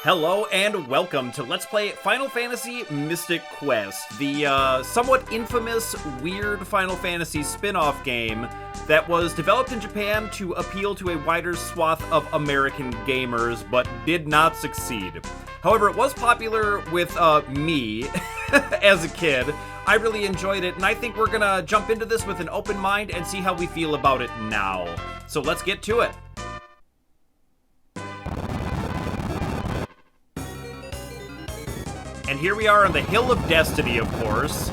Hello and welcome to Let's Play Final Fantasy Mystic Quest, the somewhat infamous, weird Final Fantasy spin-off game that was developed in Japan to appeal to a wider swath of American gamers, but did not succeed. However, it was popular with me as a kid. I really enjoyed it, and I think we're gonna jump into this with an open mind and see how we feel about it now. So let's get to it. And here we are on the Hill of Destiny, of course.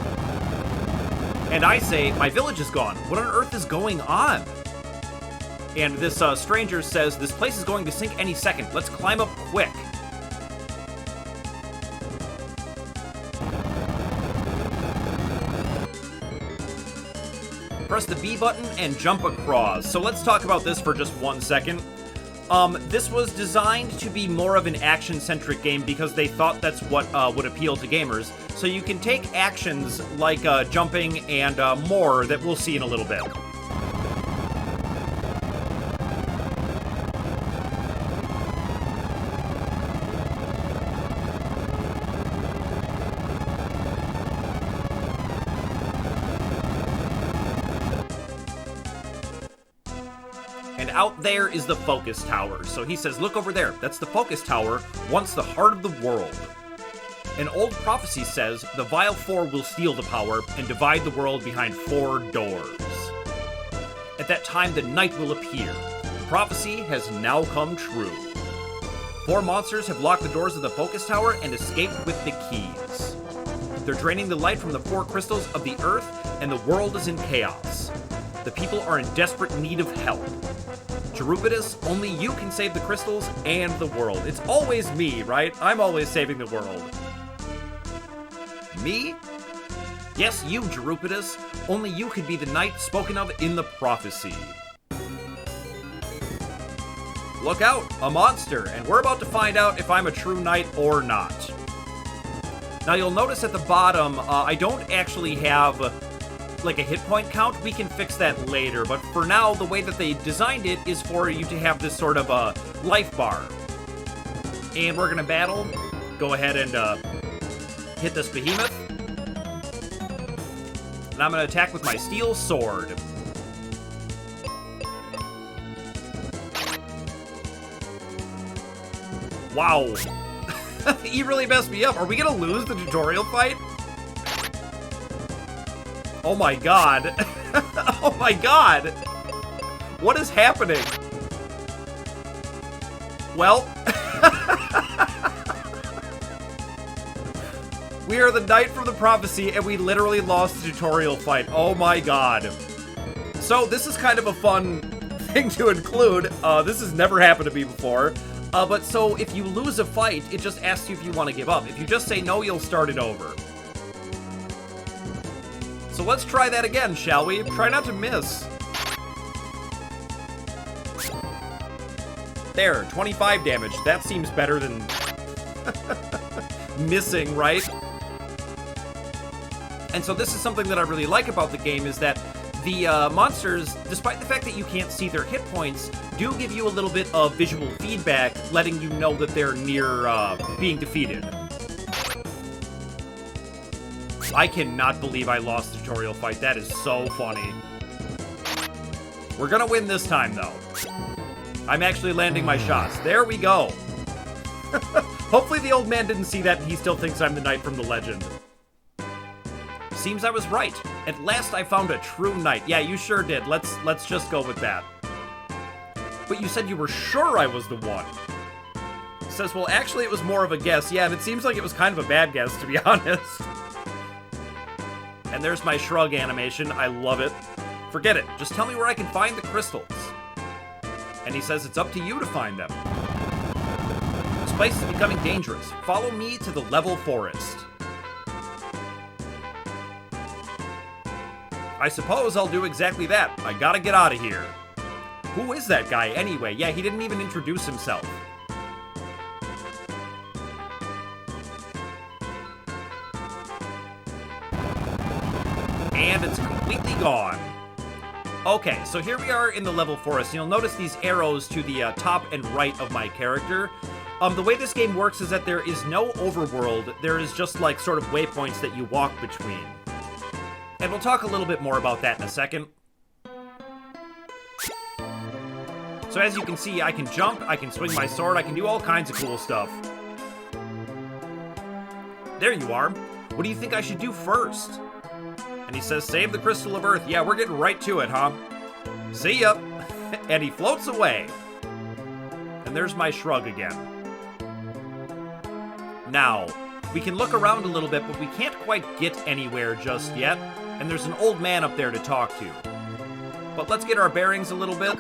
And I say, my village is gone. What on earth is going on? And this stranger says, this place is going to sink any second. Let's climb up quick. Press the B button and jump across. So let's talk about this for just 1 second. This was designed to be more of an action-centric game because they thought that's what would appeal to gamers. So you can take actions like jumping and more that we'll see in a little bit. Out there is the focus tower. So he says, look over there. That's the focus tower, once the heart of the world. An old prophecy says, the Vile Four will steal the power and divide the world behind 4 doors. At that time, the night will appear. The prophecy has now come true. 4 monsters have locked the doors of the focus tower and escaped with the keys. They're draining the light from the 4 crystals of the earth, and the world is in chaos. The people are in desperate need of help. Jrpg, only you can save the crystals and the world. It's always me, right? I'm always saving the world. Me? Yes, you, Jrpg. Only you can be the knight spoken of in the prophecy. Look out, a monster, and we're about to find out if I'm a true knight or not. Now you'll notice at the bottom, I don't actually have like a hit point count. We can fix that later, but for now, the way that they designed it is for you to have this sort of a life bar. And we're gonna battle. Go ahead and hit this behemoth. And I'm gonna attack with my steel sword. Wow. He really messed me up. Are we gonna lose the tutorial fight? Oh my god. Oh my god. What is happening? Well. We are the knight from the prophecy and we literally lost the tutorial fight. Oh my god. So this is kind of a fun thing to include. This has never happened to me before. But so if you lose a fight, it just asks you if you want to give up. If you just say no, you'll start it over. So let's try that again, shall we? Try not to miss. There, 25 damage. That seems better than missing, right? And so this is something that I really like about the game, is that the monsters, despite the fact that you can't see their hit points, do give you a little bit of visual feedback, letting you know that they're near being defeated. I cannot believe I lost the tutorial fight. That is so funny. We're gonna win this time, though. I'm actually landing my shots. There we go. Hopefully the old man didn't see that and he still thinks I'm the knight from the legend. Seems I was right. At last I found a true knight. Yeah, you sure did. Let's just go with that. But you said you were sure I was the one. Says, well, actually it was more of a guess. Yeah, and it seems like it was kind of a bad guess, to be honest. And there's my shrug animation. I love it. Forget it. Just tell me where I can find the crystals. And he says it's up to you to find them. This place is becoming dangerous. Follow me to the level forest. I suppose I'll do exactly that. I gotta get out of here. Who is that guy anyway? Yeah, he didn't even introduce himself. And it's completely gone. Okay, so here we are in the level forest. You'll notice these arrows to the top and right of my character. The way this game works is that there is no overworld. There is just, like, sort of waypoints that you walk between. And we'll talk a little bit more about that in a second. So as you can see, I can jump, I can swing my sword, I can do all kinds of cool stuff. There you are. What do you think I should do first? And he says, save the Crystal of Earth. Yeah, we're getting right to it, huh? See ya. And he floats away. And there's my shrug again. Now, we can look around a little bit, but we can't quite get anywhere just yet. And there's an old man up there to talk to. But let's get our bearings a little bit.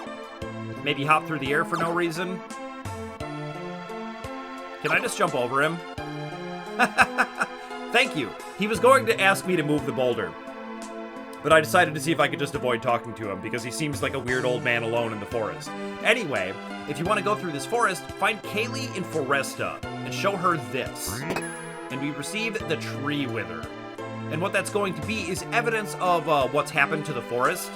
Maybe hop through the air for no reason. Can I just jump over him? Thank you. He was going to ask me to move the boulder. But I decided to see if I could just avoid talking to him, because he seems like a weird old man alone in the forest. Anyway, if you want to go through this forest, find Kaylee in Firesta, and show her this. And we receive the Tree Wither. And what that's going to be is evidence of what's happened to the forest.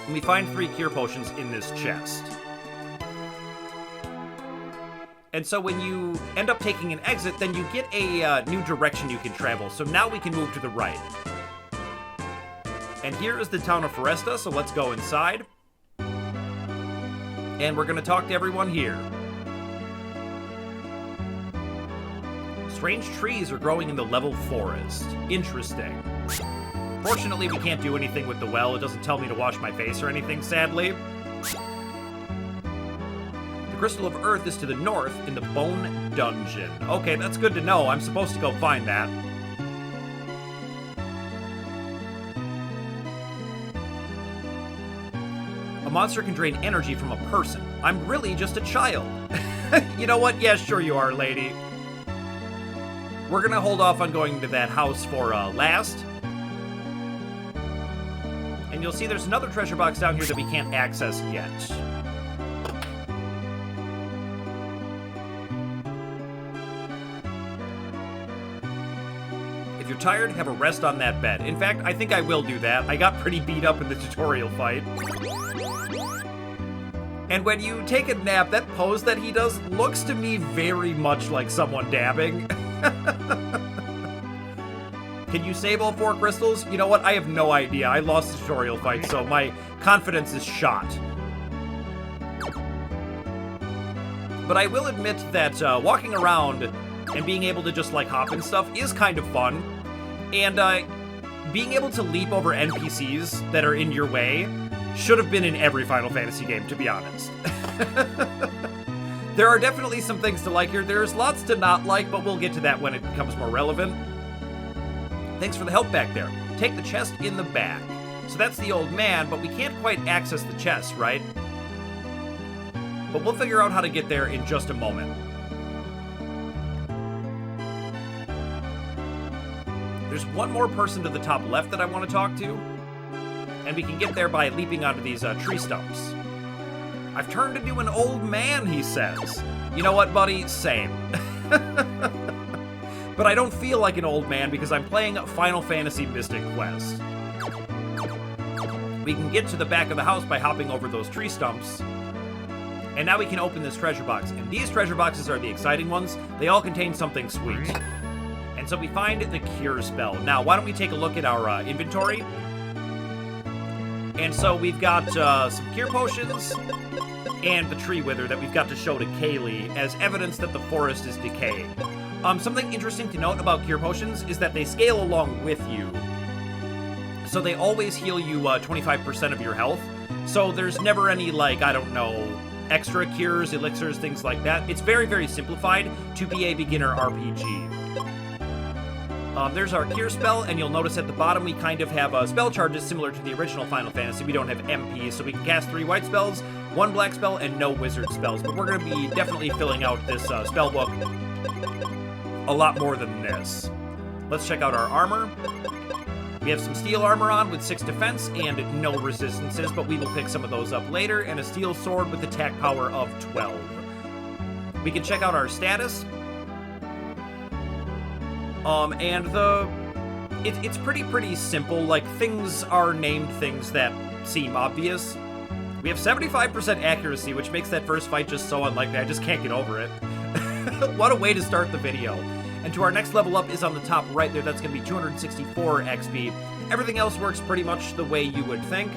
And we find 3 cure potions in this chest. And so when you end up taking an exit, then you get a new direction you can travel. So now we can move to the right. And here is the town of Firesta, so let's go inside. And we're going to talk to everyone here. Strange trees are growing in the level forest. Interesting. Fortunately, we can't do anything with the well. It doesn't tell me to wash my face or anything, sadly. The Crystal of Earth is to the north in the Bone Dungeon. Okay, that's good to know. I'm supposed to go find that. A monster can drain energy from a person. I'm really just a child. You know what? Yeah, sure you are, lady. We're gonna hold off on going to that house for last. And you'll see there's another treasure box down here that we can't access yet. If you're tired, have a rest on that bed. In fact, I think I will do that. I got pretty beat up in the tutorial fight. And when you take a nap, that pose that he does looks to me very much like someone dabbing. Can you save all 4 crystals? You know what? I have no idea. I lost the tutorial fight, so my confidence is shot. But I will admit that walking around and being able to just, like, hop and stuff is kind of fun. And being able to leap over NPCs that are in your way should have been in every Final Fantasy game, to be honest. There are definitely some things to like here. There's lots to not like, but we'll get to that when it becomes more relevant. Thanks for the help back there. Take the chest in the back. So that's the old man, but we can't quite access the chest, right? But we'll figure out how to get there in just a moment. There's one more person to the top left that I want to talk to. And we can get there by leaping onto these tree stumps. I've turned into an old man, he says. You know what, buddy? Same. But I don't feel like an old man because I'm playing Final Fantasy Mystic Quest. We can get to the back of the house by hopping over those tree stumps. And now we can open this treasure box. And these treasure boxes are the exciting ones. They all contain something sweet. And so we find the cure spell. Now, why don't we take a look at our inventory? And so we've got some cure potions and the tree wither that we've got to show to Kaylee as evidence that the forest is decaying. Something interesting to note about cure potions is that they scale along with you. So they always heal you 25% of your health. So there's never any, like, I don't know, extra cures, elixirs, things like that. It's very, very simplified to be a beginner RPG. There's our cure spell, and you'll notice at the bottom we kind of have spell charges similar to the original Final Fantasy. We don't have MPs, so we can cast 3 white spells, 1 black spell, and no wizard spells. But we're going to be definitely filling out this spell book a lot more than this. Let's check out our armor. We have some steel armor on with 6 defense and no resistances, but we will pick some of those up later, and a steel sword with attack power of 12. We can check out our status. It's pretty simple. Like, things are named things that seem obvious. We have 75% accuracy, which makes that first fight just so unlikely. I just can't get over it. What a way to start the video. And to our next level up is on the top right there. That's going to be 264 XP. Everything else works pretty much the way you would think.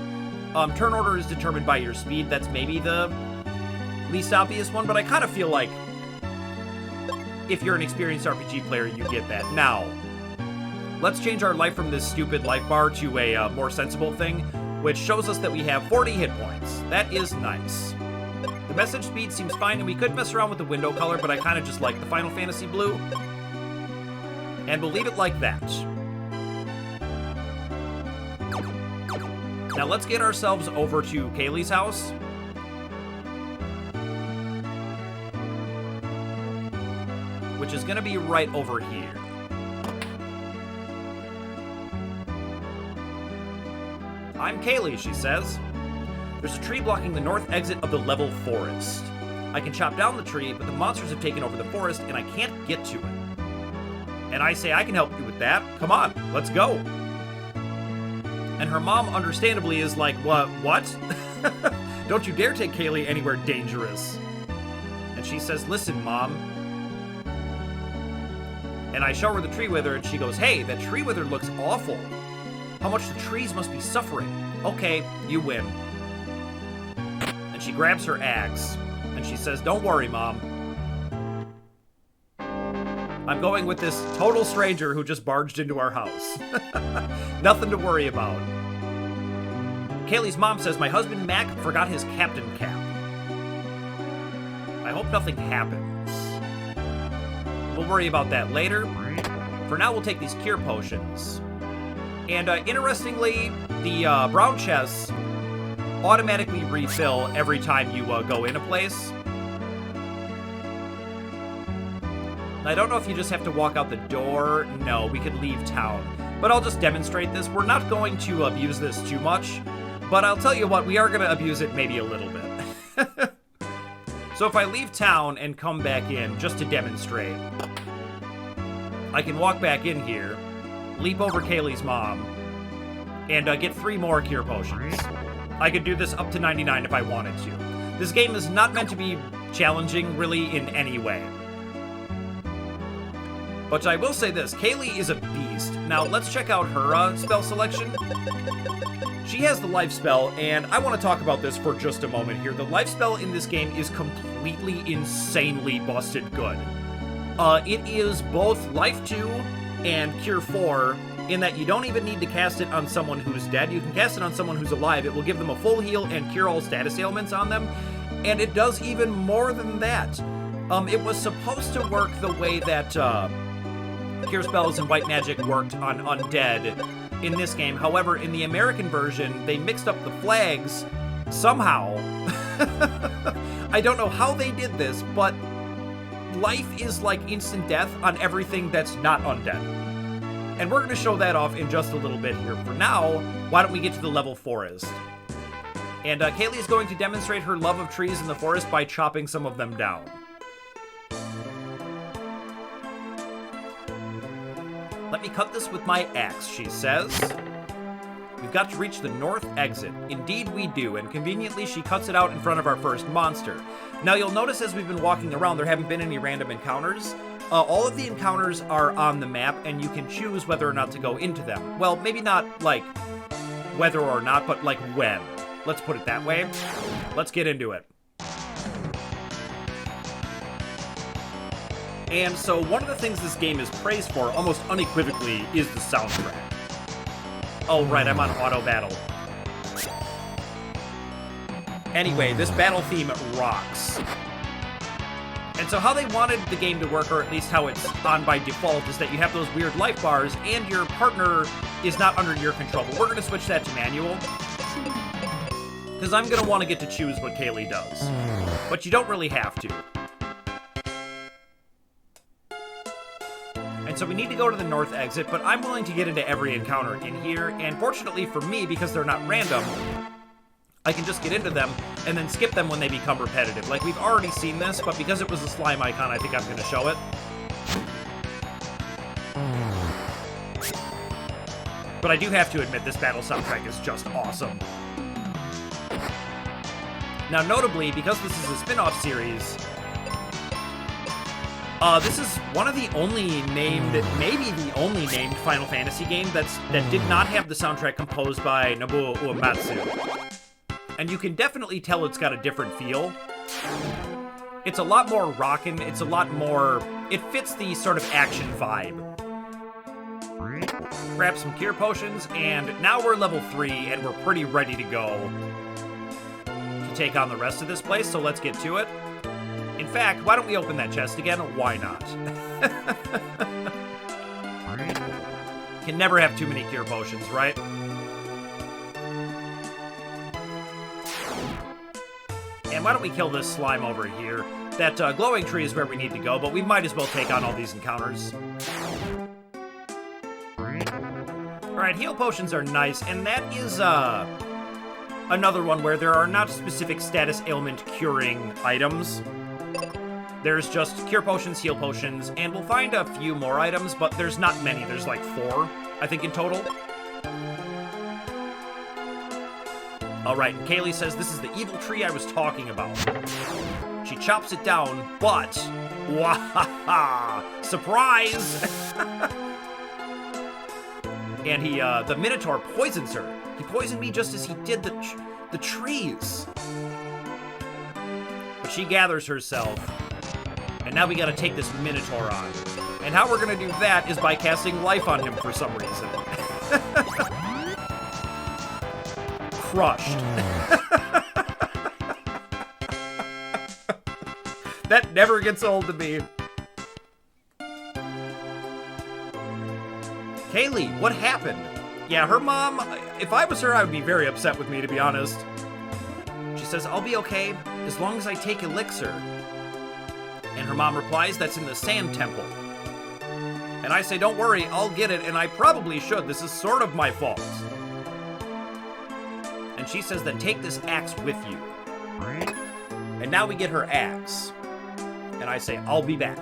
Turn order is determined by your speed. That's maybe the least obvious one, but I kind of feel like if you're an experienced RPG player, you get that. Now, let's change our life from this stupid life bar to a more sensible thing, which shows us that we have 40 hit points. That is nice. The message speed seems fine, and we could mess around with the window color, but I kind of just like the Final Fantasy blue. And we'll leave it like that. Now let's get ourselves over to Kaylee's house. Which is going to be right over here. I'm Kaylee, she says. There's a tree blocking the north exit of the level forest. I can chop down the tree, but the monsters have taken over the forest and I can't get to it. And I say I can help you with that. Come on, let's go. And her mom, understandably, is like, what? Don't you dare take Kaylee anywhere dangerous. And she says, listen, Mom. And I show her the tree wither, and she goes, hey, that tree wither looks awful. How much the trees must be suffering. Okay, you win. And she grabs her axe, and she says, don't worry, Mom. I'm going with this total stranger who just barged into our house. Nothing to worry about. Kaylee's mom says, my husband Mac forgot his captain cap. I hope nothing happens. We'll worry about that later. For now, we'll take these cure potions. And interestingly, the brown chests automatically refill every time you go in a place. I don't know if you just have to walk out the door. No, we could leave town. But I'll just demonstrate this. We're not going to abuse this too much. But I'll tell you what, we are going to abuse it maybe a little bit. So if I leave town and come back in, just to demonstrate, I can walk back in here, leap over Kaylee's mom, and get 3 more cure potions. I could do this up to 99 if I wanted to. This game is not meant to be challenging, really, in any way. But I will say this, Kaylee is a beast. Now, let's check out her spell selection. She has the life spell, and I want to talk about this for just a moment here. The life spell in this game is completely insanely busted good. It is both life 2 and cure 4, in that you don't even need to cast it on someone who's dead. You can cast it on someone who's alive. It will give them a full heal and cure all status ailments on them, and it does even more than that. It was supposed to work the way that cure spells and white magic worked on undead in this game. However, in the American version, they mixed up the flags somehow. I don't know how they did this, but life is like instant death on everything that's not undead. And we're going to show that off in just a little bit here. For now, why don't we get to the level forest? And Kaylee is going to demonstrate her love of trees in the forest by chopping some of them down. Let me cut this with my axe, she says. We've got to reach the north exit. Indeed we do, and conveniently she cuts it out in front of our first monster. Now you'll notice as we've been walking around, there haven't been any random encounters. All of the encounters are on the map, and you can choose whether or not to go into them. Well, maybe not, like, whether or not, but, like, when. Let's put it that way. Let's get into it. And so one of the things this game is praised for, almost unequivocally, is the soundtrack. Oh, right, I'm on auto battle. Anyway, this battle theme rocks. And so how they wanted the game to work, or at least how it's on by default, is that you have those weird life bars, and your partner is not under your control. But we're going to switch that to manual, because I'm going to want to get to choose what Kaylee does. But you don't really have to. And so we need to go to the north exit, but I'm willing to get into every encounter in here, and fortunately for me, because they're not random, I can just get into them and then skip them when they become repetitive. Like, we've already seen this, but because it was a slime icon, I think I'm going to show it. But I do have to admit, this battle soundtrack is just awesome. Now, notably, because this is a spin-off series, this is one of the only named, maybe the only named Final Fantasy game that did not have the soundtrack composed by Nobuo Uematsu. And you can definitely tell it's got a different feel. It's a lot more rockin', it's a lot more... It fits the sort of action vibe. Grab some cure potions, and now we're level 3, and we're pretty ready to go to take on the rest of this place, so let's get to it. In fact, why don't we open that chest again? Why not? Can never have too many cure potions, right? And why don't we kill this slime over here? That glowing tree is where we need to go, but we might as well take on all these encounters. Alright, heal potions are nice, and that is another one where there are not specific status ailment curing items. There's just cure potions, heal potions, and we'll find a few more items, but there's not many. There's like 4, I think, in total. Alright, and Kaylee says this is the evil tree I was talking about. She chops it down, but... Wahaha! Surprise! And the Minotaur poisons her. He poisoned me just as he did the trees. But she gathers herself. And now we gotta take this Minotaur on. And how we're gonna do that is by casting life on him for some reason. Crushed. That never gets old to me. Kaylee, what happened? Yeah, her mom, if I was her, I would be very upset with me, to be honest. She says, I'll be okay, as long as I take elixir. And her mom replies, that's in the sand temple. And I say, don't worry, I'll get it, and I probably should. This is sort of my fault. And she says, then take this axe with you. And now we get her axe. And I say, I'll be back.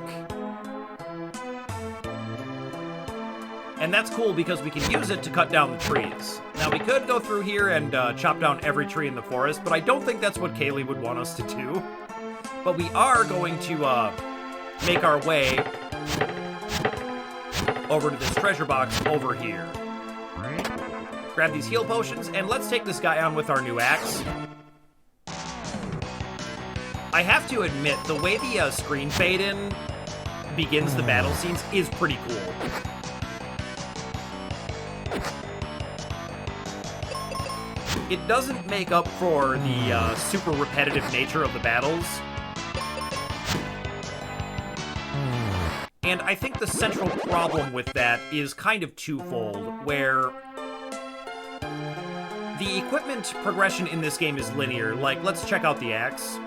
And that's cool because we can use it to cut down the trees. Now, we could go through here and chop down every tree in the forest, but I don't think that's what Kaylee would want us to do. But we are going to make our way over to this treasure box over here. Grab these heal potions, and let's take this guy on with our new axe. I have to admit, the way the screen fade-in begins the battle scenes is pretty cool. It doesn't make up for the super repetitive nature of the battles. And I think the central problem with that is kind of twofold, where the equipment progression in this game is linear. Like, let's check out the axe.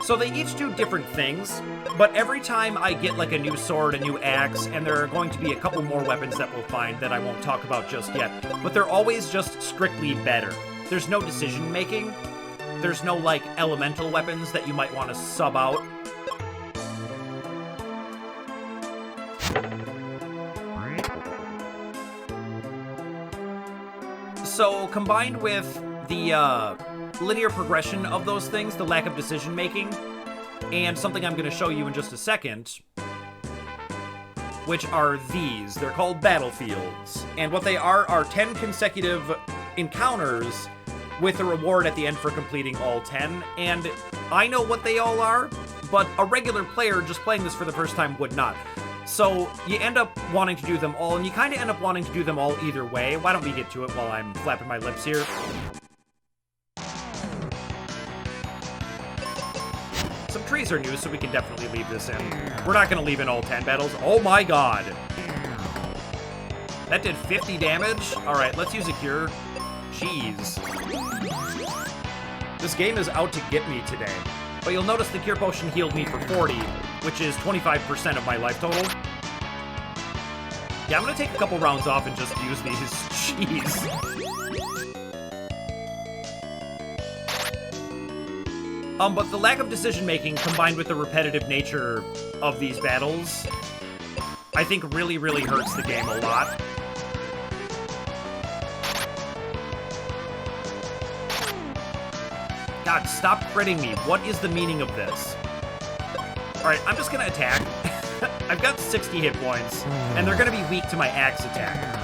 So they each do different things, but every time I get like a new sword, a new axe, and there are going to be a couple more weapons that we'll find that I won't talk about just yet, but they're always just strictly better. There's no decision making. There's no like elemental weapons that you might want to sub out. So combined with the linear progression of those things, the lack of decision making, and something I'm going to show you in just a second, which are these. They're called battlefields, and what they are 10 consecutive encounters with a reward at the end for completing all 10, and I know what they all are, but a regular player just playing this for the first time would not. So you end up wanting to do them all, and you kind of end up wanting to do them all either way. Why don't we get to it while I'm flapping my lips here? Some trees are new, so we can definitely leave this in. We're not going to leave in all 10 battles. Oh my god. That did 50 damage? Alright, let's use a cure. Jeez. This game is out to get me today. But you'll notice the cure potion healed me for 40, which is 25% of my life total. Yeah, I'm going to take a couple rounds off and just use these. Jeez. But the lack of decision-making combined with the repetitive nature of these battles, I think really, really hurts the game a lot. God, stop critting me. What is the meaning of this? Alright, I'm just gonna attack. I've got 60 hit points, and they're gonna be weak to my axe attack.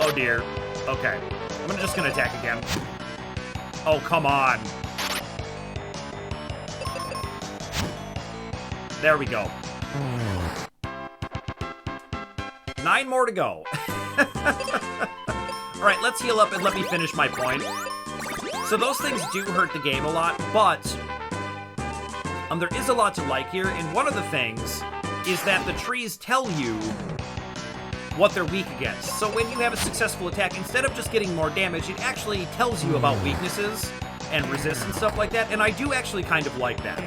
Oh dear. Okay. I'm just gonna attack again. Oh, come on. There we go. 9 more to go. Alright, let's heal up and let me finish my point. So those things do hurt the game a lot, but there is a lot to like here, and one of the things is that the trees tell you what they're weak against. So when you have a successful attack, instead of just getting more damage, it actually tells you about weaknesses and resist and stuff like that, and I do actually kind of like that.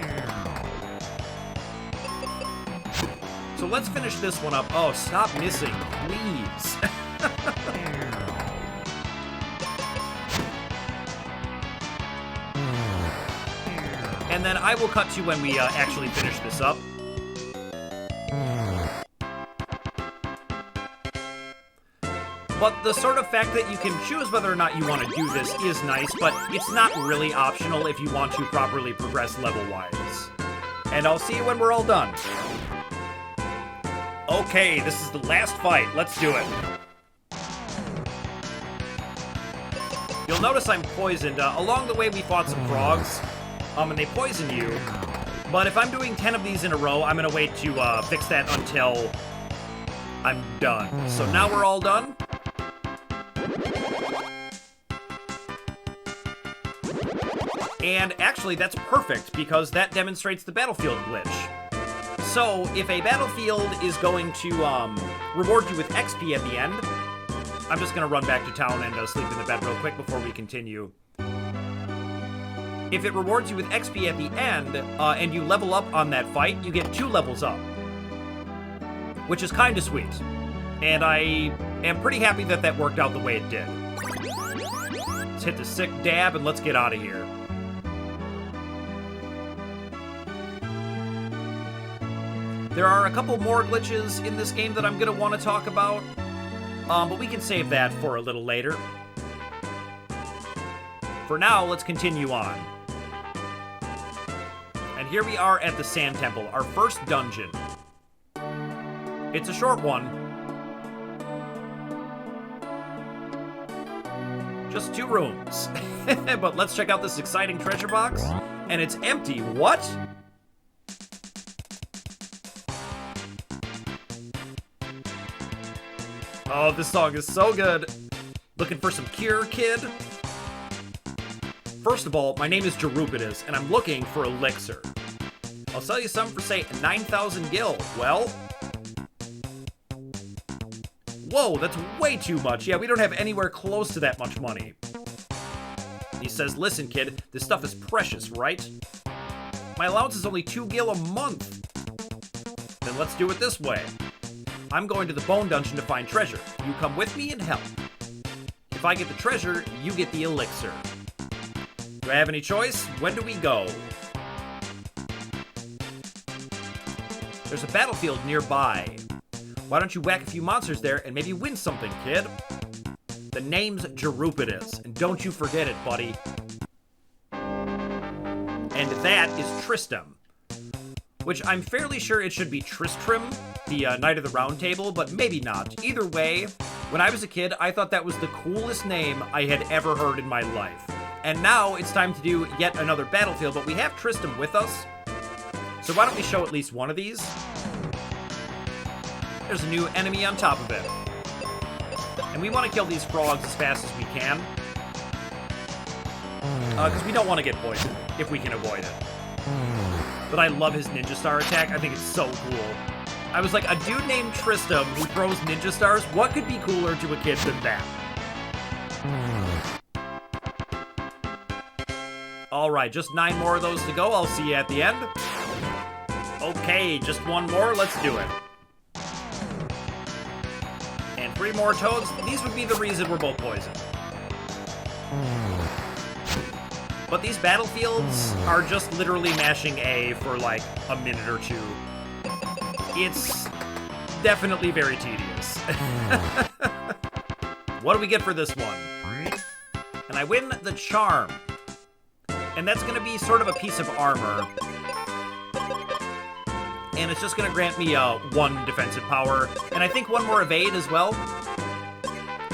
So let's finish this one up. Oh, stop missing, please. And then I will cut to when we actually finish this up. But the sort of fact that you can choose whether or not you want to do this is nice, but it's not really optional if you want to properly progress level-wise. And I'll see you when we're all done. Okay, this is the last fight. Let's do it. You'll notice I'm poisoned. Along the way, we fought some frogs, and they poison you. But if I'm doing 10 of these in a row, I'm going to wait to fix that until I'm done. So now we're all done. And actually, that's perfect, because that demonstrates the battlefield glitch. So, if a battlefield is going to reward you with XP at the end, I'm just going to run back to town and sleep in the bed real quick before we continue. If it rewards you with XP at the end, and you level up on that fight, you get 2 levels up. Which is kind of sweet. And I am pretty happy that that worked out the way it did. Let's hit the sick dab and let's get out of here. There are a couple more glitches in this game that I'm going to want to talk about, but we can save that for a little later. For now, let's continue on. And here we are at the Sand Temple, our first dungeon. It's a short one. Just 2 rooms. But let's check out this exciting treasure box. And it's empty. What? Oh, this song is so good. Looking for some cure, kid? First of all, my name is jrpg, and I'm looking for elixir. I'll sell you some for, say, 9,000 gil. Well... Whoa, that's way too much. Yeah, we don't have anywhere close to that much money. He says, listen, kid, this stuff is precious, right? My allowance is only 2 gil a month. Then let's do it this way. I'm going to the Bone Dungeon to find treasure. You come with me and help. If I get the treasure, you get the elixir. Do I have any choice? When do we go? There's a battlefield nearby. Why don't you whack a few monsters there and maybe win something, kid? The name's jrpg, and don't you forget it, buddy. And that is Tristram. Which I'm fairly sure it should be Tristram, the Knight of the Round Table, but maybe not. Either way, when I was a kid, I thought that was the coolest name I had ever heard in my life. And now it's time to do yet another battlefield, but we have Tristram with us. So why don't we show at least one of these? There's a new enemy on top of it. And we want to kill these frogs as fast as we can. Because we don't want to get poisoned, if we can avoid it. But I love his ninja star attack. I think it's so cool. I was like, a dude named Tristram who throws ninja stars? What could be cooler to a kid than that? Alright, just 9 more of those to go. I'll see you at the end. Okay, just 1 more. Let's do it. And 3 more toads. These would be the reason we're both poisoned. But these battlefields are just literally mashing A for like a minute or 2. It's definitely very tedious. What do we get for this one? And I win the charm. And that's going to be sort of a piece of armor. And it's just going to grant me 1 defensive power. And I think 1 more evade as well.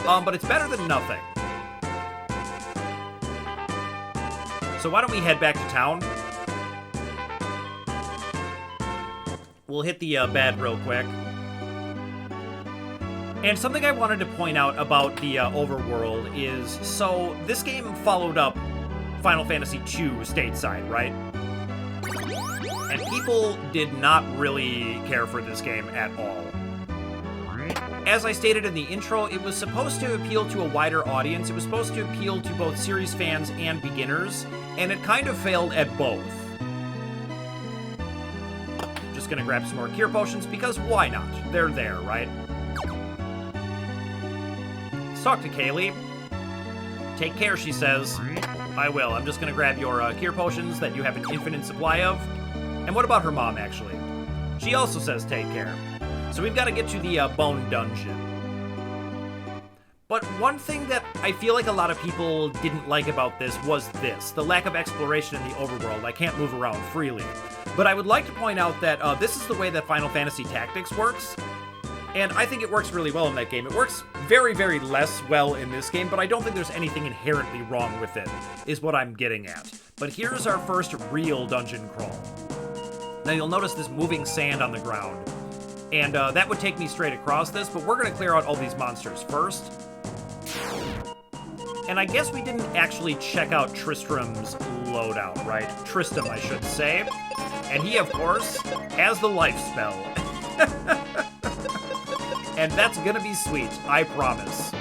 But it's better than nothing. So why don't we head back to town? We'll hit the bed real quick. And something I wanted to point out about the overworld is, so this game followed up Final Fantasy II stateside, right? And people did not really care for this game at all. As I stated in the intro, it was supposed to appeal to a wider audience. It was supposed to appeal to both series fans and beginners, and it kind of failed at both. Just gonna grab some more cure potions, because why not? They're there, right? Let's talk to Kaylee. Take care, she says. I will. I'm just gonna grab your cure potions that you have an infinite supply of. And what about her mom, actually? She also says take care. So we've got to get to the Bone Dungeon. But one thing that I feel like a lot of people didn't like about this was this, the lack of exploration in the overworld. I can't move around freely. But I would like to point out that this is the way that Final Fantasy Tactics works. And I think it works really well in that game. It works very, very less well in this game, but I don't think there's anything inherently wrong with it, is what I'm getting at. But here's our first real dungeon crawl. Now you'll notice this moving sand on the ground. And that would take me straight across this, but we're going to clear out all these monsters first. And I guess we didn't actually check out Tristram's loadout, right? Tristram, I should say. And he, of course, has the life spell. And that's going to be sweet, I promise.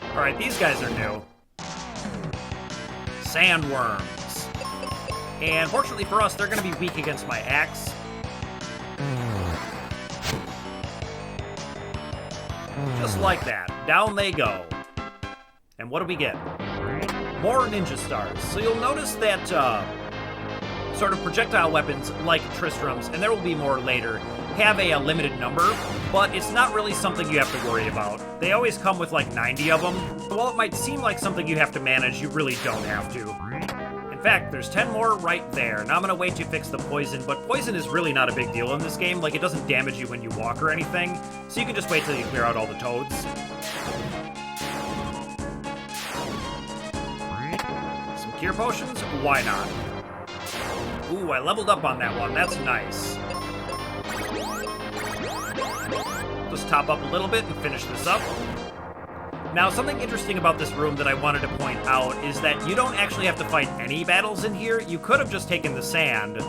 Alright, these guys are new. Sandworms. And fortunately for us, they're going to be weak against my axe. Just like that. Down they go. And what do we get? More ninja stars. So you'll notice that sort of projectile weapons like Tristram's, and there will be more later, have a limited number, but it's not really something you have to worry about. They always come with like 90 of them. So while it might seem like something you have to manage, you really don't have to. In fact, there's 10 more right there. Now I'm gonna wait to fix the poison, but poison is really not a big deal in this game. Like, it doesn't damage you when you walk or anything, so you can just wait till you clear out all the toads. Some cure potions? Why not? Ooh, I leveled up on that one. That's nice. Just top up a little bit and finish this up. Now, something interesting about this room that I wanted to point out is that you don't actually have to fight any battles in here. You could have just taken the sand,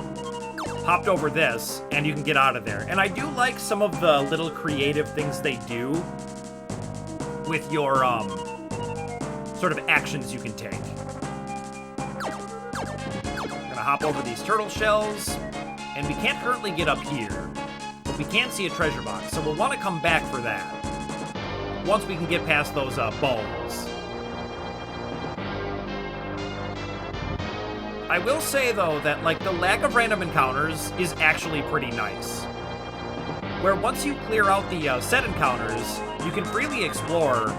hopped over this, and you can get out of there. And I do like some of the little creative things they do with your sort of actions you can take. I'm gonna hop over these turtle shells, and we can't currently get up here, but we can see a treasure box, so we'll want to come back for that once we can get past those bones. I will say, though, that like the lack of random encounters is actually pretty nice. Where once you clear out the set encounters, you can freely explore.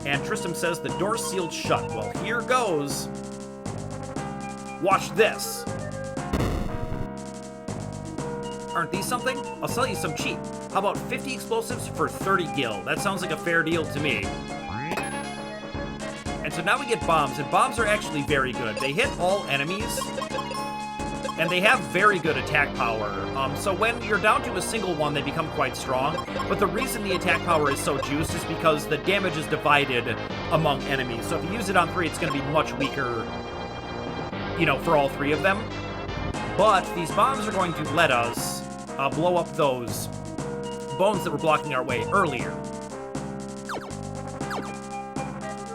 And Tristram says the door's sealed shut. Well, here goes. Watch this. Aren't these something? I'll sell you some cheap. How about 50 explosives for 30 gil? That sounds like a fair deal to me. And so now we get bombs, and bombs are actually very good. They hit all enemies, and they have very good attack power. So when you're down to a single one, they become quite strong. But the reason the attack power is so juiced is because the damage is divided among enemies. So if you use it on 3, it's going to be much weaker, you know, for all 3 of them. But these bombs are going to let us blow up those bones that were blocking our way earlier.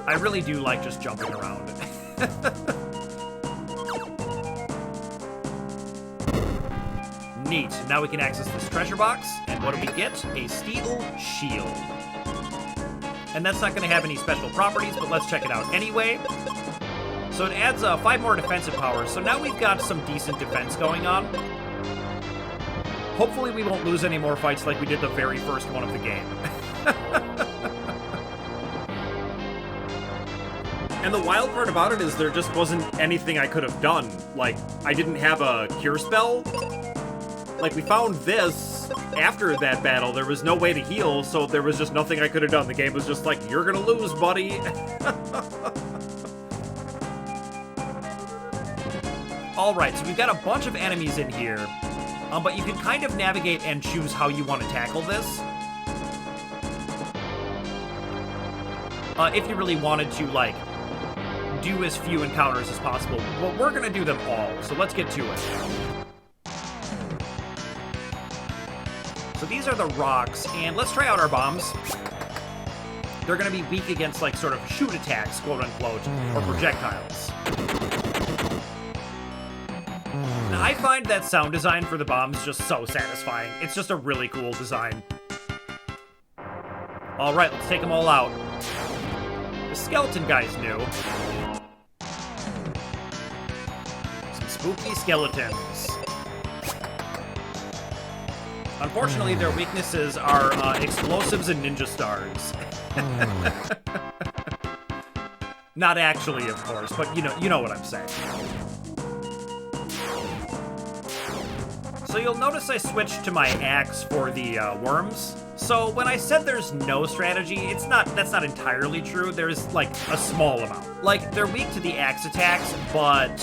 I really do like just jumping around. Neat. Now we can access this treasure box, and what do we get? A steel shield. And that's not going to have any special properties, but let's check it out anyway. So it adds 5 more defensive power, so now we've got some decent defense going on. Hopefully we won't lose any more fights like we did the very first one of the game. And the wild part about it is there just wasn't anything I could have done. Like, I didn't have a cure spell. Like, we found this after that battle. There was no way to heal, so there was just nothing I could have done. The game was just like, you're gonna lose, buddy. Alright, so we've got a bunch of enemies in here. But you can kind of navigate and choose how you want to tackle this. If you really wanted to, like, do as few encounters as possible. But we're gonna do them all, so let's get to it. So these are the rocks, and let's try out our bombs. They're gonna be weak against, like, sort of shoot attacks, quote-unquote, or projectiles. Now, I find that sound design for the bombs just so satisfying. It's just a really cool design. Alright, let's take them all out. The skeleton guy's new. Some spooky skeletons. Unfortunately, their weaknesses are explosives and ninja stars. Not actually, of course, but you know what I'm saying. So you'll notice I switched to my axe for the worms. So when I said there's no strategy, that's not entirely true. There's, like, a small amount. Like, they're weak to the axe attacks, but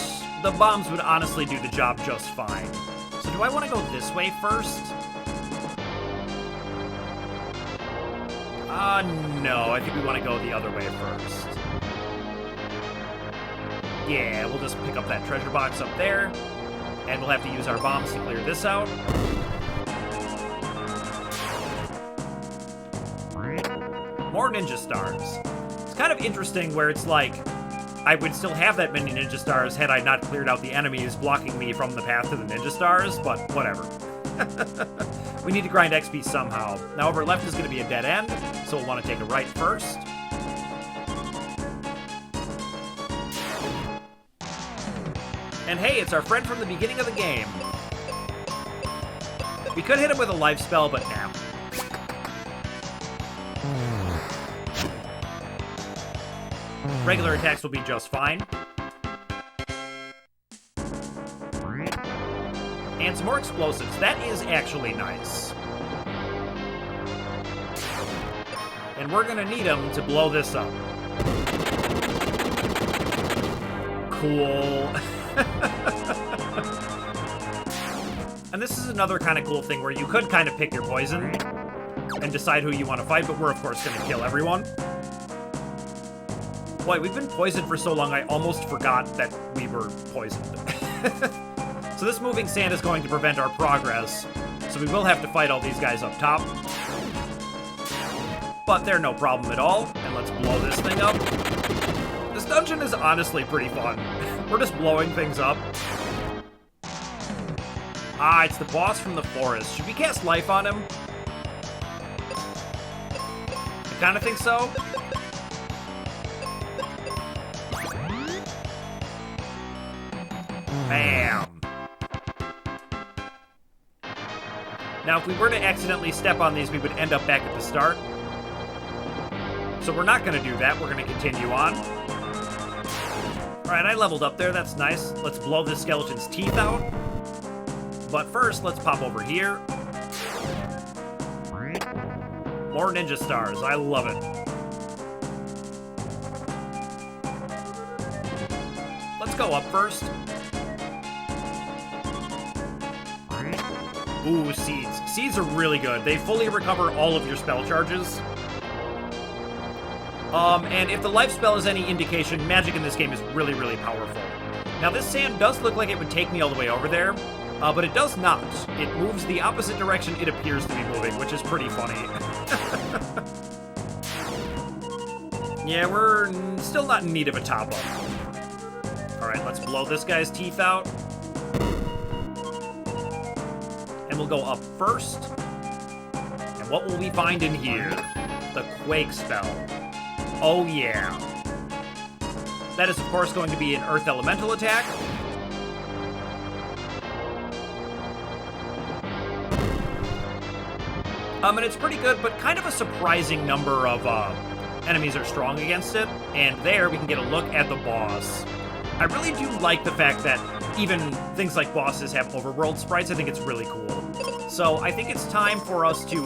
the bombs would honestly do the job just fine. So do I want to go this way first? No, I think we want to go the other way first. Yeah, we'll just pick up that treasure box up there, and we'll have to use our bombs to clear this out. More ninja stars. It's kind of interesting where it's like, I would still have that many ninja stars had I not cleared out the enemies blocking me from the path to the ninja stars, but whatever. We need to grind XP somehow. Now over left is going to be a dead end, so we'll want to take a right first. And hey, it's our friend from the beginning of the game. We could hit him with a life spell, but nah. Regular attacks will be just fine. And some more explosives. That is actually nice. And we're gonna need them to blow this up. Cool. And this is another kind of cool thing where you could kind of pick your poison and decide who you want to fight, but we're of course gonna kill everyone. Boy, we've been poisoned for so long, I almost forgot that we were poisoned. So this moving sand is going to prevent our progress, so we will have to fight all these guys up top. But they're no problem at all, and let's blow this thing up. This dungeon is honestly pretty fun. We're just blowing things up. Ah, it's the boss from the forest. Should we cast life on him? I kind of think so. Bam! Now, if we were to accidentally step on these, we would end up back at the start. So we're not going to do that. We're going to continue on. Alright, I leveled up there. That's nice. Let's blow this skeleton's teeth out. But first, let's pop over here. More ninja stars. I love it. Let's go up first. Ooh, seeds. Seeds are really good. They fully recover all of your spell charges. And if the life spell is any indication, magic in this game is really, really powerful. Now, this sand does look like it would take me all the way over there, but it does not. It moves the opposite direction it appears to be moving, which is pretty funny. Yeah, we're still not in need of a top-up. Alright, let's blow this guy's teeth out. And we'll go up first. And what will we find in here? The Quake spell. Oh yeah. That is, of course, going to be an Earth Elemental attack. And it's pretty good, but kind of a surprising number of enemies are strong against it, and there we can get a look at the boss. I really do like the fact that even things like bosses have overworld sprites. I think it's really cool. So I think it's time for us to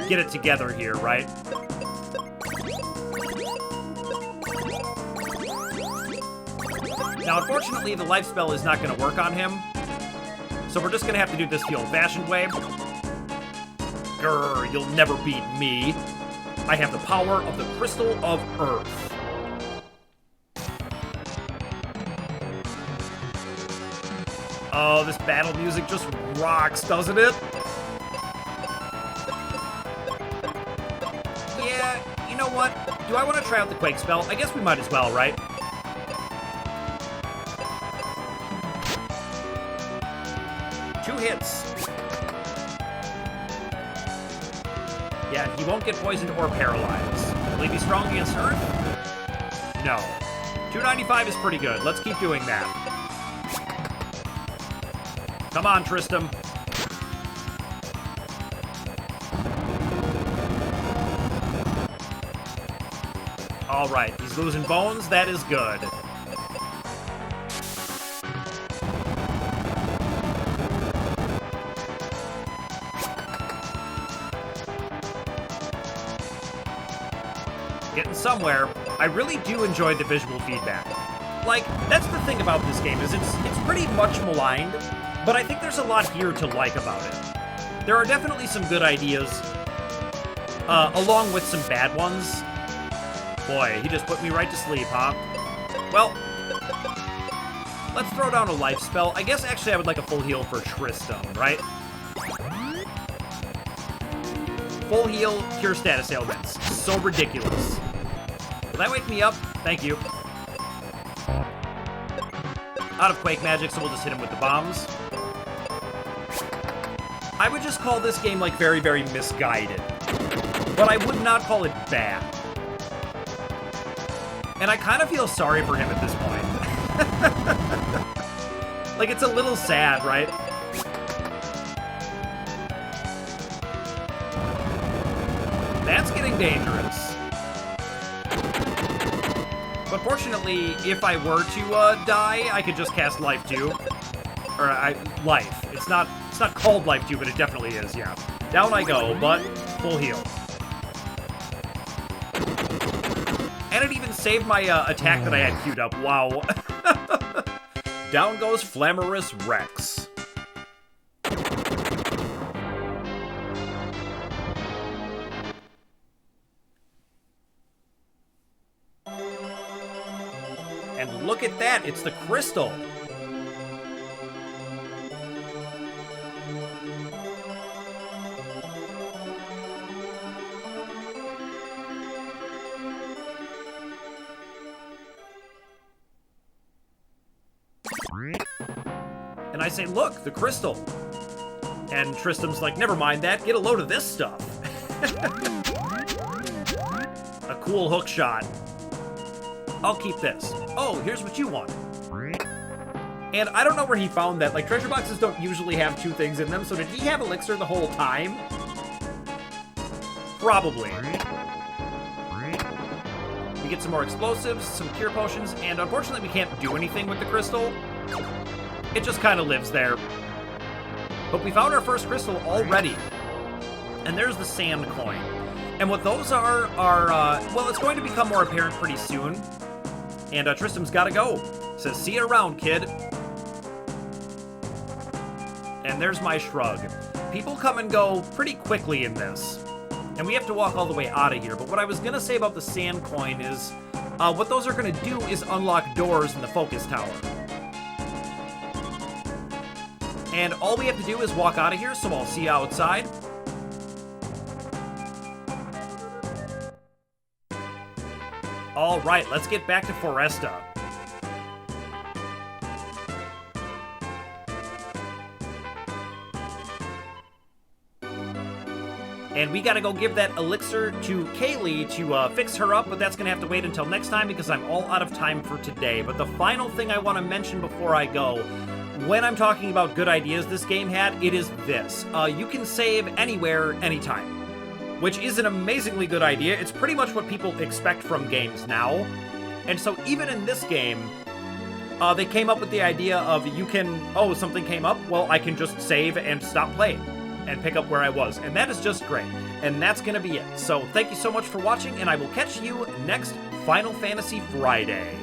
get it together here, right? Now, unfortunately, the life spell is not going to work on him, so we're just going to have to do this the old-fashioned way. Grr, you'll never beat me. I have the power of the Crystal of Earth. Oh, this battle music just rocks, doesn't it? Yeah, you know what? Do I want to try out the Quake spell? I guess we might as well, right? Two hits. Yeah, he won't get poisoned or paralyzed. Will he be strong against Earth? No. 295 is pretty good. Let's keep doing that. Come on, Tristram. All right, he's losing bones. That is good. Getting somewhere. I really do enjoy the visual feedback. Like, that's the thing about this game, is it's pretty much maligned, but I think there's a lot here to like about it. There are definitely some good ideas, along with some bad ones. Boy, he just put me right to sleep, huh? Well, let's throw down a life spell. I guess actually I would like a full heal for Tristram, right? Full heal, cure status ailments. So ridiculous. Will that wake me up? Thank you. Out of Quake magic, so we'll just hit him with the bombs. I would just call this game, like, very, very misguided. But I would not call it bad. And I kind of feel sorry for him at this point. Like, it's a little sad, right? That's getting dangerous. But fortunately, if I were to die, I could just cast Life 2. Or, Life. It's not called Life 2, but it definitely is, yeah. Down I go, but full heal. And it even saved my attack that I had queued up. Wow. Down goes Flamorous Rex. And look at that, it's the crystal. And I say, look, the crystal. And Tristram's like, never mind that, get a load of this stuff. A cool hook shot. I'll keep this. Oh, here's what you want. And I don't know where he found that. Like, treasure boxes don't usually have two things in them, so did he have elixir the whole time? Probably. We get some more explosives, some cure potions, and unfortunately we can't do anything with the crystal. It just kind of lives there. But we found our first crystal already. And there's the sand coin. And what those are, well, it's going to become more apparent pretty soon. And Tristram's gotta go. Says, see you around, kid. And there's my shrug. People come and go pretty quickly in this. And we have to walk all the way out of here. But what I was gonna say about the sand coin is, what those are gonna do is unlock doors in the focus tower. And all we have to do is walk out of here, so I'll see you outside. All right, let's get back to Firesta. And we gotta go give that elixir to Kaylee to fix her up, but that's gonna have to wait until next time because I'm all out of time for today. But the final thing I want to mention before I go, when I'm talking about good ideas this game had, it is this. You can save anywhere, anytime. which is an amazingly good idea. It's pretty much what people expect from games now. And so even in this game, they came up with the idea of you can, oh, something came up? Well, I can just save and stop playing and pick up where I was. And that is just great. And that's going to be it. So thank you so much for watching, and I will catch you next Final Fantasy Friday.